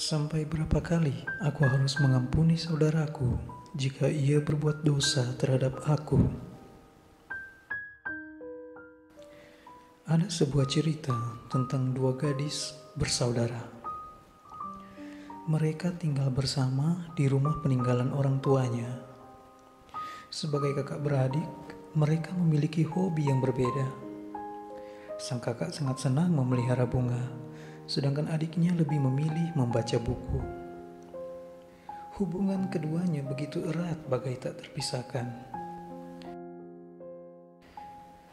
Sampai berapa kali aku harus mengampuni saudaraku jika ia berbuat dosa terhadap aku? Ada sebuah cerita tentang dua gadis bersaudara. Mereka tinggal bersama di rumah peninggalan orang tuanya. Sebagai kakak beradik, mereka memiliki hobi yang berbeda. Sang kakak sangat senang memelihara bunga, sedangkan adiknya lebih memilih membaca buku. Hubungan keduanya begitu erat bagai tak terpisahkan.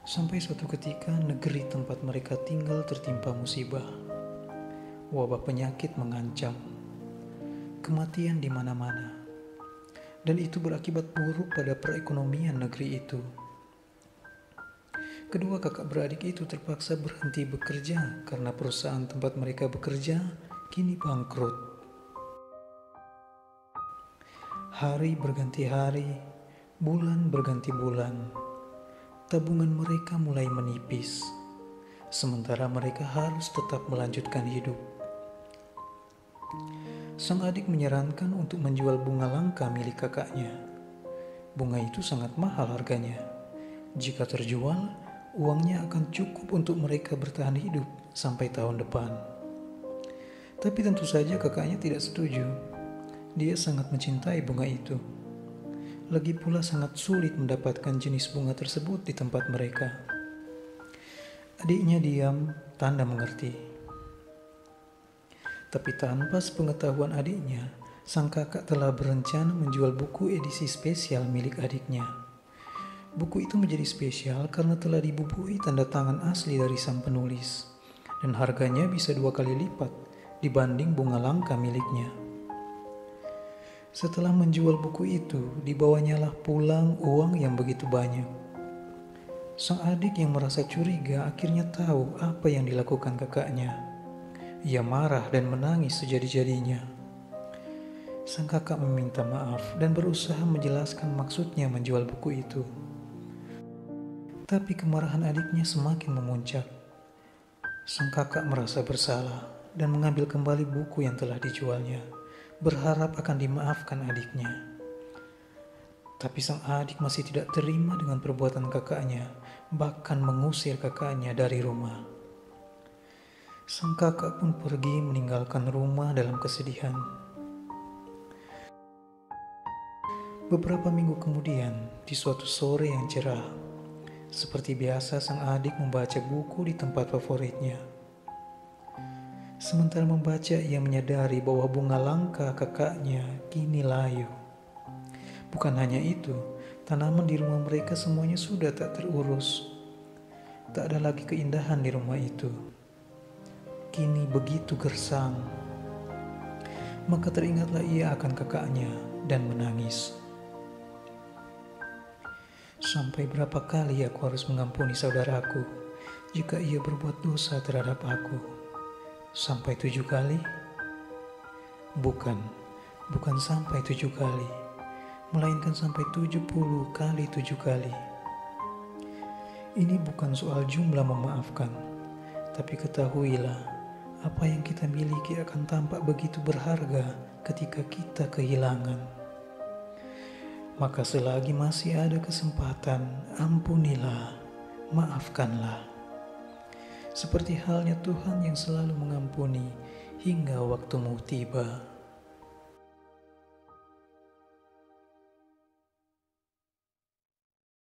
Sampai suatu ketika negeri tempat mereka tinggal tertimpa musibah. Wabah penyakit mengancam. Kematian di mana-mana. Dan itu berakibat buruk pada perekonomian negeri itu. Kedua kakak beradik itu terpaksa berhenti bekerja karena perusahaan tempat mereka bekerja kini bangkrut. Hari berganti hari, bulan berganti bulan. Tabungan mereka mulai menipis, sementara mereka harus tetap melanjutkan hidup. Sang adik menyarankan untuk menjual bunga langka milik kakaknya. Bunga itu sangat mahal harganya. Jika terjual, uangnya akan cukup untuk mereka bertahan hidup sampai tahun depan. Tapi tentu saja kakaknya tidak setuju. Dia sangat mencintai bunga itu. Lagi pula sangat sulit mendapatkan jenis bunga tersebut di tempat mereka. Adiknya diam, tanda mengerti. Tapi tanpa sepengetahuan adiknya, sang kakak telah berencana menjual buku edisi spesial milik adiknya. Buku itu menjadi spesial karena telah dibubuhi tanda tangan asli dari sang penulis, dan harganya bisa 2 kali lipat dibanding bunga langka miliknya. Setelah menjual buku itu, dibawanyalah pulang uang yang begitu banyak. Sang adik yang merasa curiga akhirnya tahu apa yang dilakukan kakaknya. Ia marah dan menangis sejadi-jadinya. Sang kakak meminta maaf dan berusaha menjelaskan maksudnya menjual buku itu. Tapi kemarahan adiknya semakin memuncak. Sang kakak merasa bersalah dan mengambil kembali buku yang telah dijualnya, berharap akan dimaafkan adiknya. Tapi sang adik masih tidak terima dengan perbuatan kakaknya, bahkan mengusir kakaknya dari rumah. Sang kakak pun pergi meninggalkan rumah dalam kesedihan. Beberapa minggu kemudian, di suatu sore yang cerah, seperti biasa sang adik membaca buku di tempat favoritnya. Sementara membaca, ia menyadari bahwa bunga langka kakaknya kini layu. Bukan hanya itu, tanaman di rumah mereka semuanya sudah tak terurus. Tak ada lagi keindahan di rumah itu. Kini begitu gersang. Maka teringatlah ia akan kakaknya dan menangis. Sampai berapa kali aku harus mengampuni saudaraku jika ia berbuat dosa terhadap aku? Sampai 7 kali? Bukan sampai 7 kali, melainkan sampai 70 kali 7 kali. Ini bukan soal jumlah memaafkan, tapi ketahuilah, apa yang kita miliki akan tampak begitu berharga ketika kita kehilangan. Maka selagi masih ada kesempatan, ampunilah, maafkanlah. Seperti halnya Tuhan yang selalu mengampuni hingga waktumu tiba.